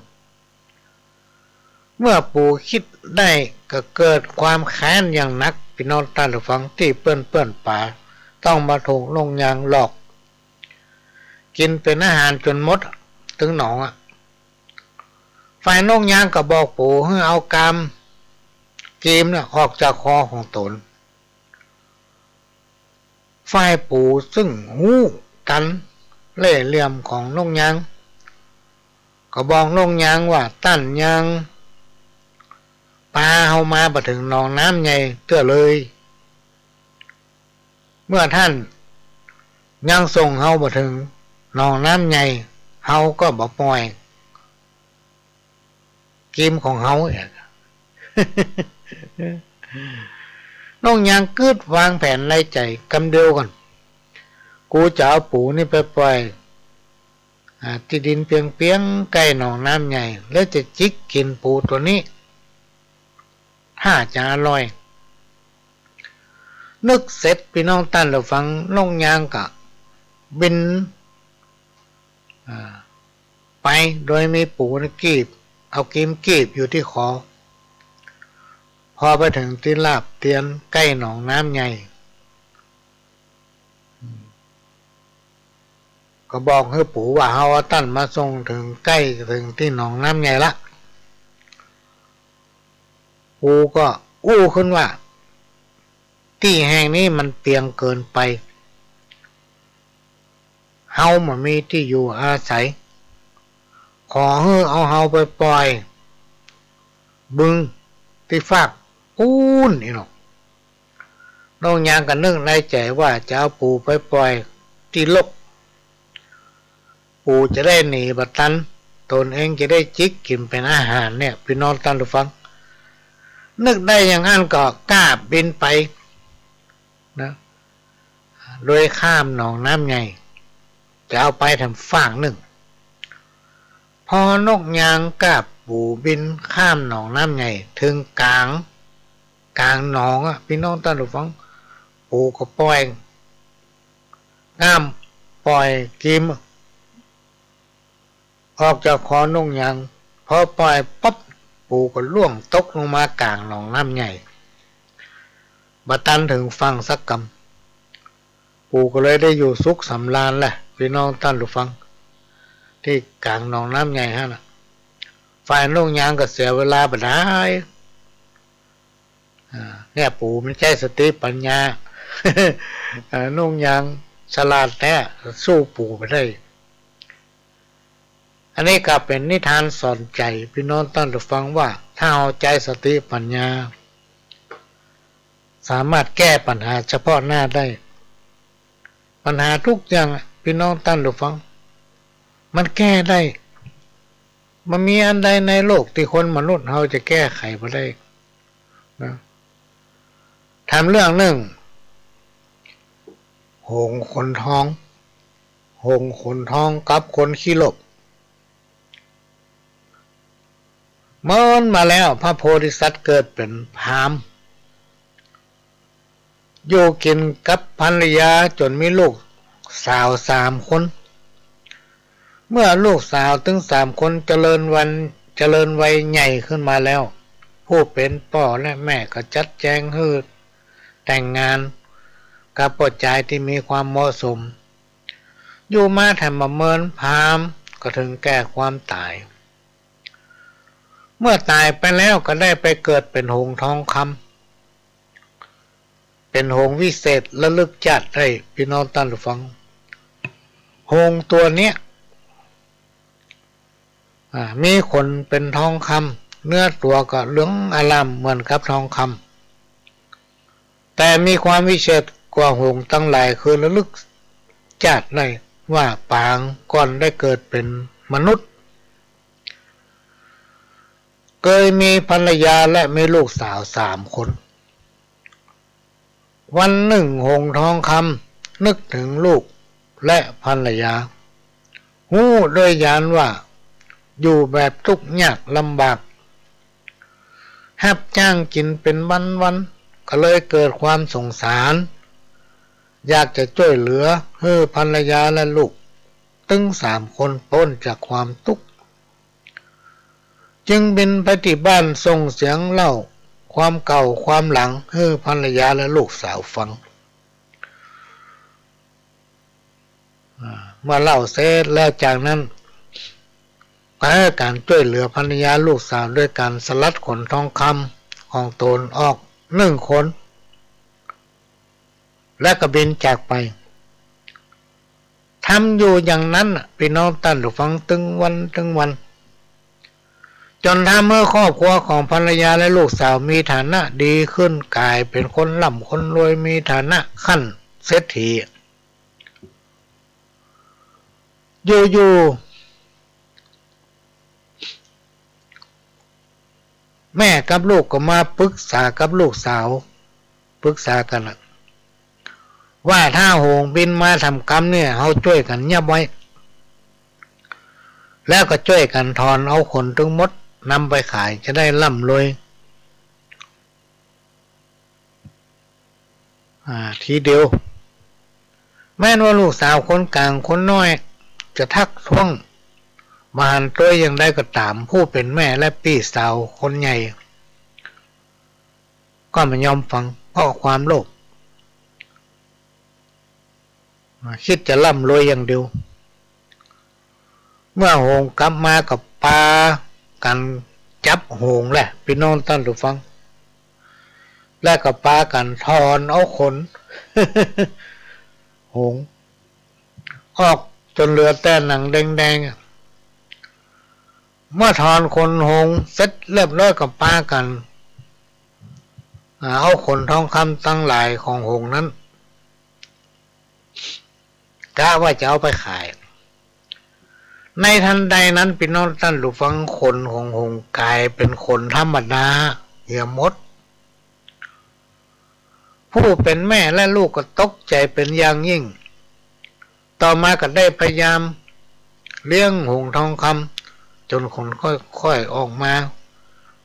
เมื่อปู่คิดได้ก็เกิดความแค้นอย่างนักพี่น้องท่านผู้ฟังที่เปื้อนป่าต้องมาถูกนกยางหลอกกินเป็นอาหารจนหมดถึงหนองฝ่ายนกยางก็บอกปู่ให้เอากามกีมเนี่ยออกจากคอของตนฝ่ายปู่ซึ่งหูกันเล่ห์เหลี่ยมของนกยางก็บอกนกยางว่าตั้นยางปลาเฮามาบ่ถึงหนองน้ำใหญ่เตื้อเลยเมื่อท่านยังส่งเฮาบ่ถึงหนองน้ำใหญ่เฮาก็บ่ปล่อยกีมของเฮาน้องยางกึดวางแผนในใจกำเดียวกันกูจะเอาปูนี่ไปปล่อยที่ดินเปียงใกล้หนองน้ำใหญ่แล้วจะจิกกินปูตัวนี้ถ้าจะอร่อยนึกเสร็จพี่น้องท่านเราฟังน้องยางก็บินไปโดยมีปูนี่กีบเอากีมกีบอยู่ที่คอพอไปถึงที่ลาบเตียนใกล้หนองน้ำใหญ่ก็บอกให้ปู่ว่าเฮาตั้นมาส่งถึงใกล้ถึงที่หนองน้ำใหญ่ละปู่ก็อู้ขึ้นว่าที่แห่งนี้มันเปียงเกินไปเฮาไม่มีที่อยู่อาศัยขอให้เอาเฮาไปปล่อยบึงที่ฟากปูนนี่เนาะน้องยางกันนึกในใจว่าจะเอาปูไปปล่อยที่ลกปูจะได้หนีบัดตันตนเองจะได้จิกกินเป็นอาหารเนี่ยพี่น้องท่านผู้ฟังนึกได้อย่างนั้นก็กล้าบินไปนะโดยข้ามหนองน้ำใหญ่จะเอาไปทำฝั่งหนึ่งพอนกยางกับปูบินข้ามหนองน้ำใหญ่ถึงกลางหนองพี่น้องท่านผู้ฟังปูก็ปล่อยน้ำปล่อยกิมออกจากคอนกยางพอปล่อยปั๊บปูก็ล่วงตกลงมากลางหนองน้ำใหญ่บัดตันถึงฟังสักกำปูก็เลยได้อยู่สุขสำราญแหละพี่น้องท่านผู้ฟังที่กลางหนองน้ำใหญ่ฮะนะฝ่ายนกยางก็เสียเวลาไปได้เนี่ยปู่มันใช้สติปัญญานกยาง ฉลาดแท้สู้ปู่ไปได้ อันนี้ก็เป็นนิทานสอนใจพี่น้องท่านผู้ฟังว่าถ้าเอาใจสติปัญญาสามารถแก้ปัญหาเฉพาะหน้าได้ปัญหาทุกอย่างพี่น้องท่านผู้ฟังมันแก้ได้มันมีอันใดในโลกที่คนมนุษย์เราจะแก้ไขบ่ได้นะทำเรื่องหนึ่งหงส์ขนทองหงส์ขนทองกับคนขี้หลบเมื่อมาแล้วพระโพธิสัตว์เกิดเป็นพราหมณ์อยู่กินกับภรรยาจนมีลูกสาว3 คนเมื่อลูกสาวถึง3 คนเจริญวัยใหญ่ขึ้นมาแล้วผู้เป็นพ่อและแม่ก็จัดแจงให้แต่งงานกับพ่อชายที่มีความเหมาะสมอยู่มาแถมมาเมินพราหมณ์ก็ถึงแก่ความตายเมื่อตายไปแล้วก็ได้ไปเกิดเป็นหงส์ทองคำเป็นหงส์วิเศษระลึกชาติให้พี่น้องท่านผู้ฟังหงส์ตัวเนี้ยมีขนเป็นทองคำเนื้อตัวก็เหลืองอลามเหมือนกับทองคำแต่มีความวิเศษกว่าหงส์ทั้งหลายคือระลึกชาติได้ว่าปางก่อนได้เกิดเป็นมนุษย์เคยมีภรรยาและมีลูกสาว3 คนวันหนึ่งหงส์ทองคำนึกถึงลูกและภรรยาหู้ด้วยญาณว่าอยู่แบบทุกข์ยากลำบากหับจ้างกินเป็นวันๆก็เลยเกิดความสงสารอยากจะช่วยเหลือให้ภรรยาและลูกถึง3 คนพ้นจากความทุกข์จึงบินไปที่บ้านส่งเสียงเล่าความเก่าความหลังให้ภรรยาและลูกสาวฟังเมื่อเล่าเสร็จแล้วจากนั้นก็ให้การช่วยเหลือภรรยาลูกสาวด้วยการสลัดขนทองคำของตนออก1 คนและก็บินจากไปทำอยู่อย่างนั้นพี่น้องท่านผู้ฟังถึงวันจนทำเมื่อครอบครัวของภรรยาและลูกสาวมีฐานะดีขึ้นกลายเป็นคนร่ำคนรวยมีฐานะขั้นเศรษฐีอยู่แม่กับลูกก็มาปรึกษากับลูกสาวปรึกษากันว่าถ้าหงส์บินมาทำกรรมเนี่ยเขาช่วยกันยับไว้แล้วก็ช่วยกันถอนเอาขนทั้งหมดนำไปขายจะได้ร่ำรวยทีเดียวแม้ว่าลูกสาวคนกลางคนน้อยจะทักท้วงมาหันตัวยังได้ก็ตามผู้เป็นแม่และพี่สาวคนใหญ่ก็ไม่ยอมฟังเพราะความโลภคิดจะร่ำรวยอย่างเดียวเมื่อหงส์กลับมากับปลากันจับหงส์แหละพี่น้องท่านผู้ฟังและกับปลากันถอนเอาขน หงส์ออกจนเหลือแต่หนังแดงๆเมื่อถอนขนหงส์เสร็จเรียบร้อยกับปลากันเอาขนทองคำตั้งหลายของหงส์นั้นกะว่าจะเอาไปขายในทันใดนั้นพี่น้องท่านผู้ฟังขนของหงส์กลายเป็นขนธรรมดาเหี่ยมดผู้เป็นแม่และลูกก็ตกใจเป็นอย่างยิ่งต่อมาก็ได้พยายามเลี้ยงหงส์ทองคำจนขนค่อยๆออกมา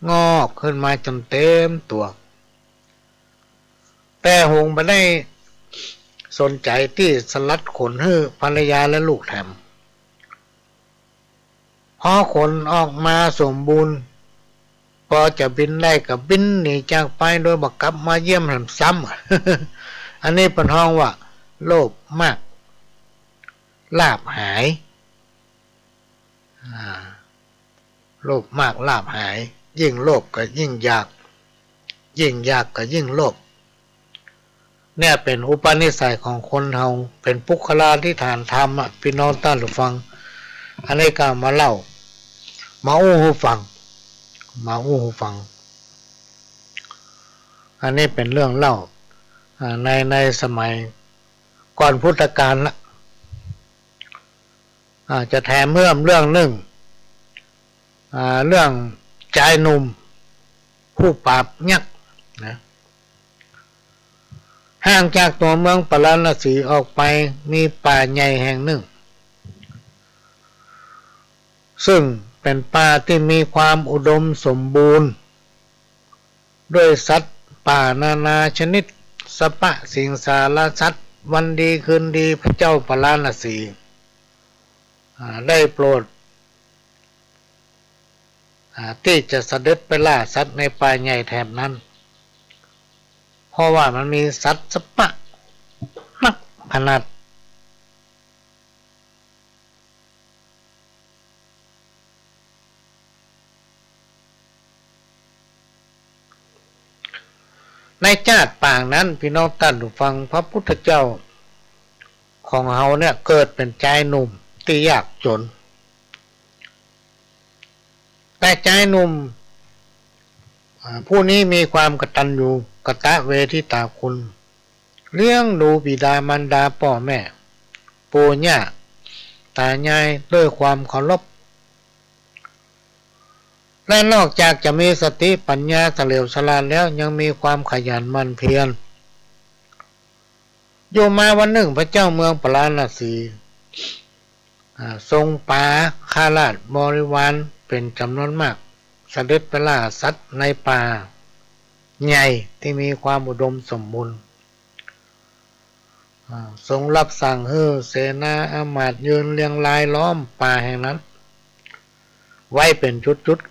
งอกขึ้นมาจนเต็มตัวแต่หงส์ไม่ได้สนใจที่สลัดขนให้ภรรยาและลูกแถมพอขนออกมาสมบูรณ์พอจะบินได้กับบินหนีจากไปโดยบักกลับมาเยี่ยมแถมซ้ำ อันนี้เป็นห้องว่าโลภมากลาภหายโลภมากลาภหายยิ่งโลภก็ยิ่งอยากยิ่งอยากก็ยิ่งโลภ เนี่ยเป็นอุปนิสัยของคนเฮาเป็นปุคลาธิฐานธรรมอ่ะพี่น้องท่านผู้ฟังอันนี้ก็มาเล่ามาอู้หูฟังมาอู้หูฟังอันนี้เป็นเรื่องเล่าในสมัยก่อนพุทธกาลละจะแถมเพิ่มเรื่องหนึ่งเรื่องชายหนุ่มผู้ปราบยักษ์นะห่างจากตัวเมืองปาราณสีออกไปมีป่าใหญ่แห่งหนึ่งซึ่งเป็นป่าที่มีความอุดมสมบูรณ์ด้วยสัตว์ป่านานาชนิดสรรพสิ่งสารสัตว์วันดีคืนดีพระเจ้าปาราณสีได้โปรดที่จะเสด็จไปล่าสัตว์ในป่าใหญ่แถบนั้นเพราะว่ามันมีสัตว์สรรพนักขนาดในชาติป่างนั้นพี่น้องท่านผู้ฟังพระพุทธเจ้าของเฮาเนี่ยเกิดเป็นชายหนุ่มที่ยากจนแต่ชายหนุ่มผู้นี้มีความกตัญญูกตเวทิตาคุณเลี้ยงดูบิดามารดาพ่อแม่ปู่ย่าตายายด้วยความเคารพและนอกจากจะมีสติปัญญาเฉลียวฉลาดแล้วยังมีความขยันหมั่นเพียรอยู่มาวันหนึ่งพระเจ้าเมืองปาราณสีทรงป่าข้าราชบริวารเป็นจำนวนมากเสด็จไปล่าสัตว์ในป่าใหญ่ที่มีความอุดมสมบูรณ์ทรงรับสั่งให้เสนาอามาตย์ยืนเรียงรายล้อมป่าแห่งนั้นไว้เป็นชุดๆ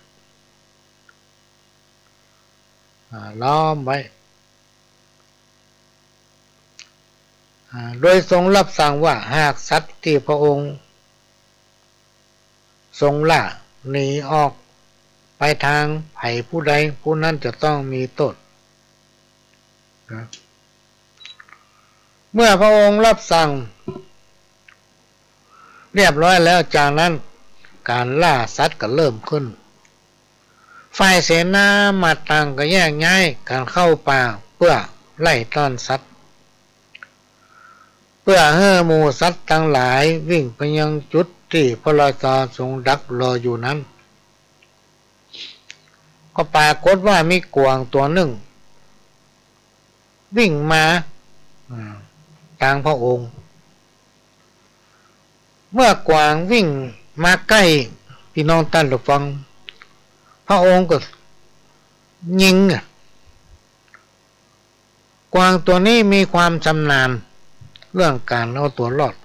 ล้อมไว้โดยทรงรับสั่งว่าหากสัตว์ที่พระองค์ทรงล่าหนีออกไปทางไผ่ผู้ใดผู้นั้นจะต้องมีโทษเมื่อพระองค์รับสั่งเรียบร้อยแล้วจากนั้นการล่าสัตว์ก็เริ่มขึ้นฝ่ายเสนามาต่างก็แยกย้ายการเข้าป่าเพื่อไล่ต้อนสัตว์เพื่อให้หมู่สัตว์ทั้งหลายวิ่งไปยังจุดที่พระราชาทรงดักรออยู่นั้นก็ปรากฏว่ามีกวางตัวหนึ่งวิ่งมาทางพระองค์เมื่อกวางวิ่งมาใกล้พี่น้องท่านผู้ฟังพระองค์ก็ยิงกวางตัวนี้มีความชำนาญเรื่องการเอาตัวรอด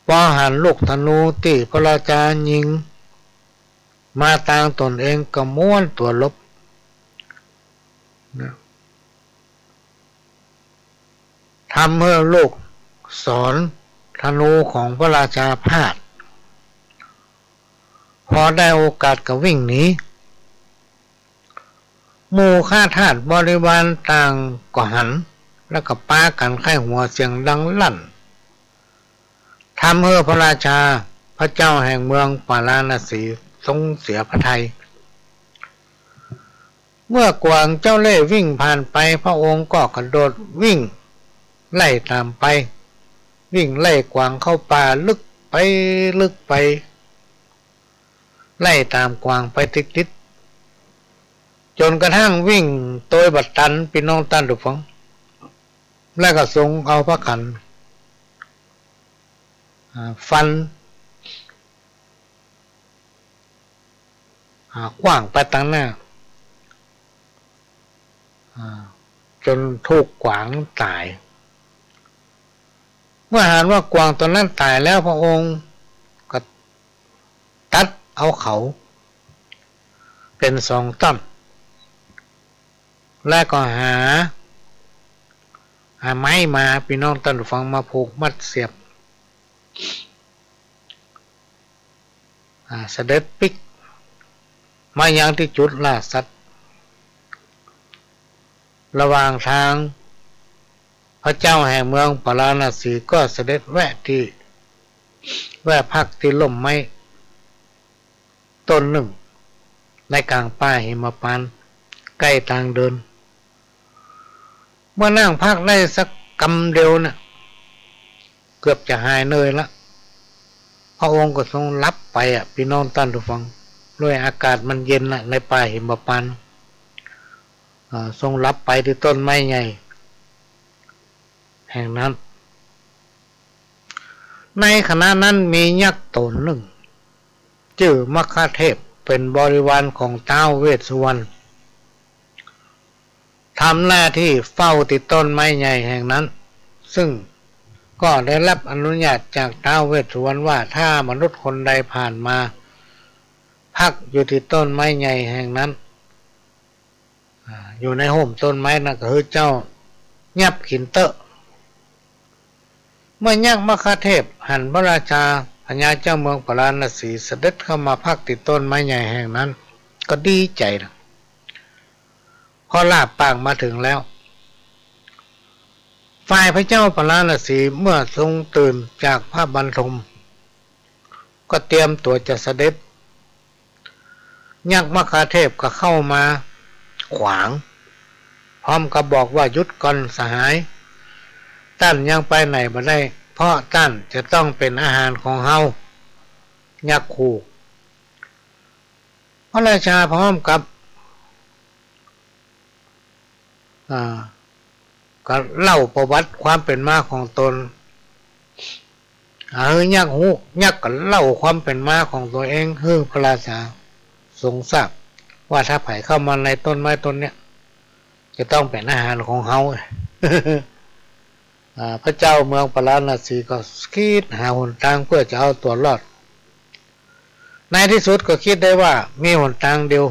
พอหันลูกธนูที่พระราชายิงมาทางตนเองก็ม้วนตัวลบทำให้ลูกศรธนูของพระราชาพลาดพอได้โอกาสก็วิ่งหนีหมู่ข้าทาสบริวารต่างก็หันแล้วก็ปากันไข้หัวเสียงดังลั่นทำให้พระราชาพระเจ้าแห่งเมืองปาราณสีทรงเสียพระทัยเมื่อกวางเจ้าเล่ห์วิ่งผ่านไปพระองค์ก็กระโดดวิ่งไล่ตามไปวิ่งไล่กวางเข้าป่าลึกไปไล่ตามกวางไปติดจนกระทั่งวิ่งโดยบัดตันพี่น้องท่านผู้ฟังแล้วก็ทรงเอาพระขันฟันกว้างไปตั้งหน้าจนถูกกวางตายเมื่อเห็นว่ากวางตัวนั้นตายแล้วพระองค์ก็ตัดเอาเขาเป็นสองต้นและก็หาไม้มาพี่น้องท่านผู้ฟังมาผูกมัดเสียบเสด็จปิกมายังที่จุดล่าสัตว์ระหว่างทาง พระเจ้าแห่งเมืองปาราณสีก็เสด็จแวะพักที่ร่มไม้ต้นหนึ่งในกลางป่าหิมพานต์ใกล้ทางเดินเมื่อนั่งพักได้สักกำเดียวน่ะเกือบจะหายเหนื่อยละพระองค์ก็ทรงลับไปพี่น้องท่านผู้ฟังด้วยอากาศมันเย็นในป่าหิมพานต์ทรงลับไปที่ต้นไม้ใหญ่แห่งนั้นในขณะนั้นมียักษ์ตนหนึ่งชื่อมคเทพเป็นบริวารของท้าวเวสสุวรรณทำหน้าที่เฝ้าติดต้นไม้ใหญ่แห่งนั้นซึ่งก็ได้รับอนุญาตจากท้าวเวสสุวรรณว่าถ้ามนุษย์คนใดผ่านมาพักอยู่ที่ต้นไม้ใหญ่แห่งนั้นอยู่ในห่มต้นไม้นั่นก็คือเจ้ายับขินเตอะเมื่อยักษ์มคเทพหันพระราชาพญาเจ้าเมืองปาราณสีเสด็จเข้ามาพักติดต้นไม้ใหญ่แห่งนั้นก็ดีใจนะพอลาบปากมาถึงแล้วฝ่ายพระเจ้าปาราณสีเมื่อทรงตื่นจากพระบรรทมก็เตรียมตัวจะเสด็จยักษ์มคเทพก็เข้ามาขวางพร้อมกับบอกว่าหยุดก่อนสหายท่านยังไปไหนมาได้เพราะท่านจะต้องเป็นอาหารของเฮายักษ์ขู่พระราชาพร้อมกับก็เล่าประวัติความเป็นมาของตนยักษ์หูยักษ์ก็เล่าความเป็นมาของตัวเองให้พระราชาทรงทราบว่าถ้าไผ่เข้ามาในต้นไม้ต้นเนี้ยจะต้องเป็นอาหารของเฮา พระเจ้าเมืองปาราณสีก็คิดหาหนทางเพื่อจะเอาตัวรอดในที่สุดก็คิดได้ว่ามีหนทางเดียว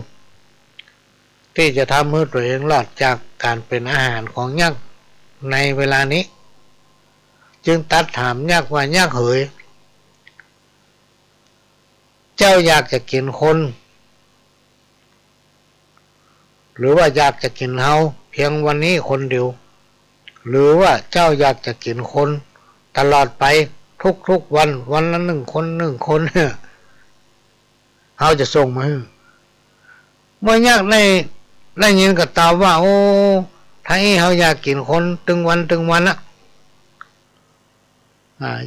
ที่จะทำให้ตัวเองรอดจากการเป็นอาหารของยักษ์ในเวลานี้จึงตัดถามยักษ์ว่ายักษ์เอ๋ยเจ้าอยากจะกินคนหรือว่าอยากจะกินเฮาเพียงวันนี้คนเดียวหรือว่าเจ้าอยากจะกินคนตลอดไปทุกวันวันละ1 คนเฮาจะส่งมาให้เมื่อยักษ์ได้ยินก็ตอบว่าโอ้ถ้าเฮาอยากกินคนตึงวันละ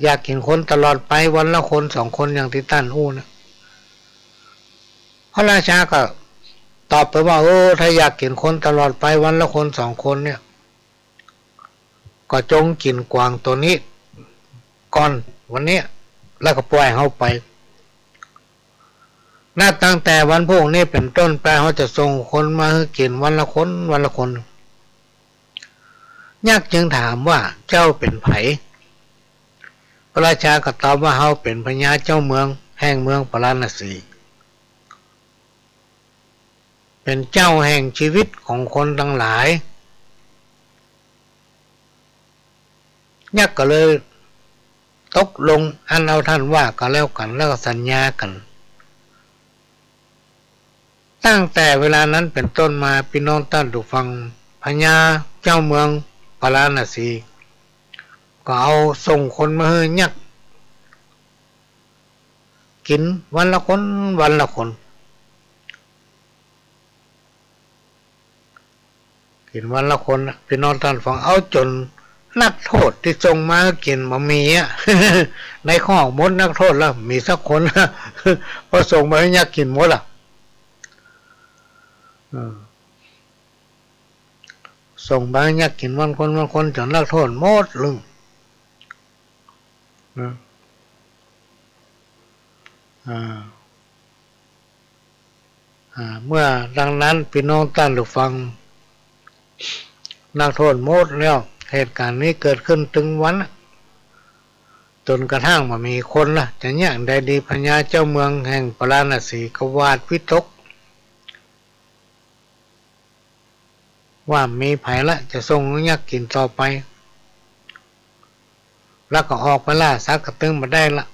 อยากกินคนตลอดไปวันละคน2 คนอย่างที่ท่านอู้นะพระราชาก็ตอบไปว่าถ้าอยากกินคนตลอดไปวันละคน2 คนเนี่ยก็จงกินกวางตัวนี้ก่อนวันนี้แล้วก็ปล่อยเขาไปนับตั้งแต่วันพรุ่งนี้เป็นต้นไปเขาจะส่งคนมาให้กินวันละคนยักษ์จึงถามว่าเจ้าเป็นไผพระราชาก็ตอบว่าเขาเป็นพญาเจ้าเมืองแห่งเมืองปาราณสีเป็นเจ้าแห่งชีวิตของคนทั้งหลายยักษ์ก็เลยตกลงอันเอาท่านว่าก็แล้วกันแล้วก็สัญญากันตั้งแต่เวลานั้นเป็นต้นมาพี่น้องท่านผู้ฟังพญาเจ้าเมืองปาราณสีก็เอาส่งคนมาให้ยักษ์กินวันละคนกินวันละคนพี่น้องท่านฟังเอาจนนักโทษที่ส่งมากินบะหมี่ในข้อมดนักโทษแล้วมีสักคนพอส่งมาให้ยักษ์กินหมดล่ะส่งมาให้ยักษ์กินวันคนจนนักโทษหมดลึงเมื่อดังนั้นพี่น้องท่านผู้ฟังนักโทษหมดแล้วเหตุการณ์นี้เกิดขึ้นถึงวันจนกระทั่งมามีคนล่ะจะเนี่ยได้ดีพญาเจ้าเมืองแห่งปาราณสีก็วาดวิตกว่ามีไผละจะส่งยักษ์กินต่อไปแล้วก็ออกไปล่าสัตว์กระตึงมาได้ละ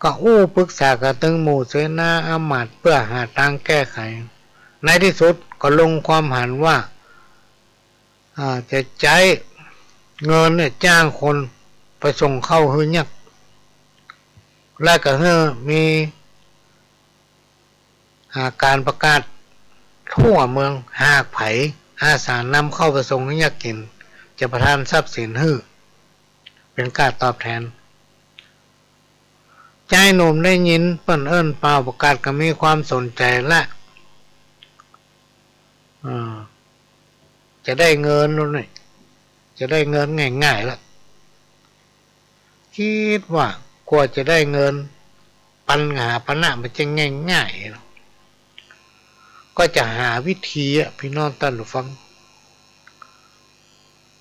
ก็ปรึกษากระตึงหมู่เสนาอามาตย์เพื่อหาทางแก้ไขในที่สุดก็ลงความหันว่า จะใช้เงินเนี่ยจ้างคนไปส่งเข้าให้ยักและก็ให้มีการประกาศทั่วเมืองหากไผอาสานำเข้าไปส่งให้ยักกินจะประทานทรัพย์สินให้เป็นการตอบแทนใจหนุ่มได้ยินเปิ้นเอิ้นเป่าประกาศก็มีความสนใจและจะได้เงินนู่นนี่จะได้เงินง่ายๆแล้วคิดว่ากว่าจะได้เงินปัญหาปัญหามันจะง่ายๆก็จะหาวิธีพี่น้องท่านผู้ฟัง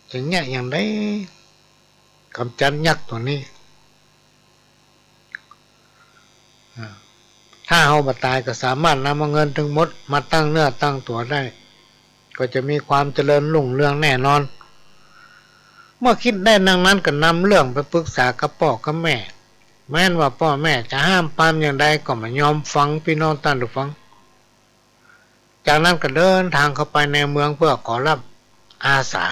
จะเนี่ยอย่างไรกำจัดยักษ์ตัวนี้ถ้าเฮาบ่ตายก็สามารถนำเงินทั้งหมดมาตั้งเนื้อตั้งตัวได้ก็จะมีความเจริญรุ่งเรืองแน่นอนเมื่อคิดได้ดังนั้นก็นำเรื่องไปปรึกษากับพ่อกับแม่แม้นว่าพ่อแม่จะห้ามปรามอย่างใดก็ไม่ยอมฟังพี่น้องท่านผู้ฟังจากนั้นก็เดินทางเข้าไปในเมืองเพื่อขอรับอาสา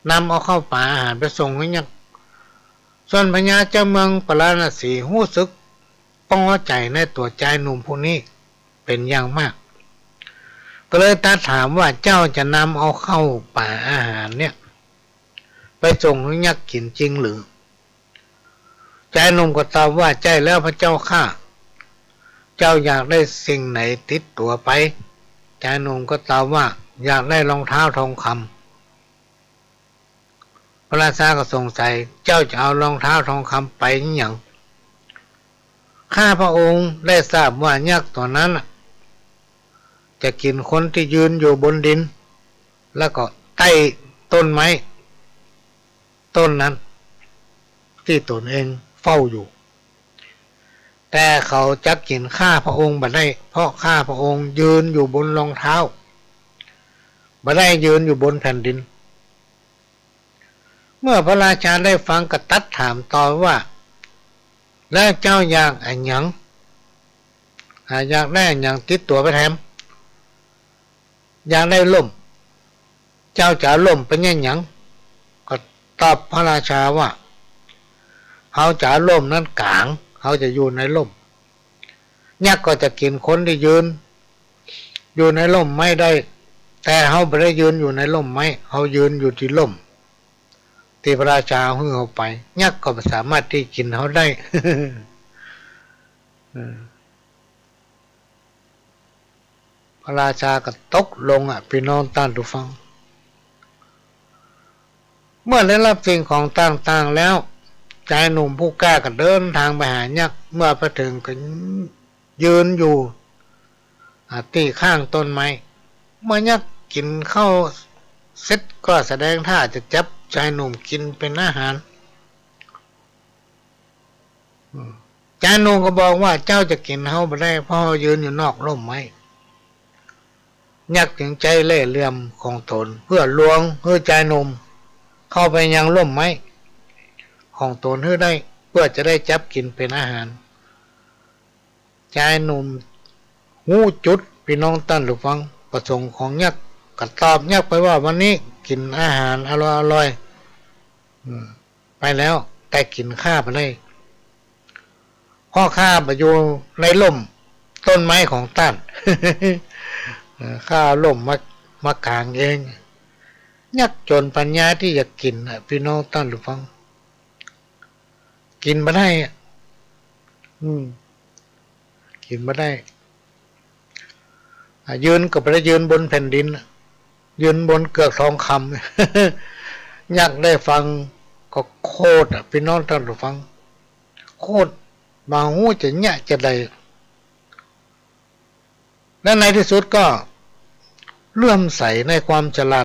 นำเอาเข้าป่าอาหารไปส่งให้ยักษ์ส่วนพญาเจ้าเมืองปราณสีรู้สึกพอใจในตัวใจหนุ่มผู้นี้เป็นอย่างมากก็เลยตรัสถามว่าเจ้าจะนำเอาเข้าป่าอาหารเนี่ยไปส่งให้ยักษ์กินจริงหรือใจหนุ่มก็ตอบว่าใจแล้วพระเจ้าข้าเจ้าอยากได้สิ่งไหนติดตัวไปใจหนุ่มก็ตอบว่าอยากได้รองเท้าทองคำพระราชาก็สงสัยเจ้าจะเอารองเท้าทองคำไปอย่างข้าพระองค์ได้ทราบว่ายักษ์ตัวนั้นจะกินคนที่ยืนอยู่บนดินแล้วก็ใต้ต้นไม้ต้นนั้นที่ตนเองเฝ้าอยู่แต่เขาจักกินข้าพระองค์บ่ได้เพราะข้าพระองค์ยืนอยู่บนรองเท้าบ่ได้ยืนอยู่บนแผ่นดินเมื่อพระราชาได้ฟังก็ตัดถามต่อว่าแล้วเจ้าอยากอันหยังอยากได้อันหยังติดตัวไปแถมอยากได้ล่มเจ้าจะล่มเป็นยังหยังก็ตอบพระราชาว่าเขาจะล่มนั้นกลางเขาจะอยู่ในล่มยักษ์ก็จะกินคนที่ยืนอยู่ในล่มไม่ได้แต่เขาไม่ได้ยืนอยู่ในล่มไม้เขายืนอยู่ที่ล่มที่พระราชาให้เขาไปยักษ์ก็สามารถที่กินเขาได้ พระราชาก็ตกลงพี่น้องท่านผู้ฟังเมื่อได้รับสิ่งของต่างๆแล้วชายหนุ่มผู้กล้าก็เดินทางไปหายักษ์เมื่อไปถึงก็ยืนอยู่ที่ข้างต้นไม้เมื่อยักษ์กินข้าวเสร็จก็แสดงท่าจะจับชายหนุ่มกินเป็นอาหารชายหนุ่มก็บอกว่าเจ้าจะกินเขาไม่ได้เพราะยืนอยู่นอกร่มไม้ยักษ์จึงใจเล่ห์เหลี่ยมของตนเพื่อลวงให้ชายหนุ่มเข้าไปยังร่มไม้ของตนให้ได้เพื่อจะได้จับกินเป็นอาหารชายหนุ่มหูจุดพี่น้องท่านผู้ฟังประสงค์ของยักษ์ก็ตอบยักษ์ไปว่าวันนี้กินอาหารอร่อยไปแล้วแต่กินข้าไปเลยพ่อข้าไปอยู่ในร่มต้นไม้ของต้านข้าร่มมากางเองยักษ์จนปัญญาที่จะกินพี่น้องท่านผู้ฟังกินมาได้กินมาได้ยืนก็ไปได้ยืนบนแผ่นดินยืนบนเกือกทองคำยักษ์ได้ฟังก็โคตรพี่น้องท่านผู้ฟังโคตรบางหูจะเนี่ยจะได้และในที่สุดก็เลื่อมใสในความฉลาด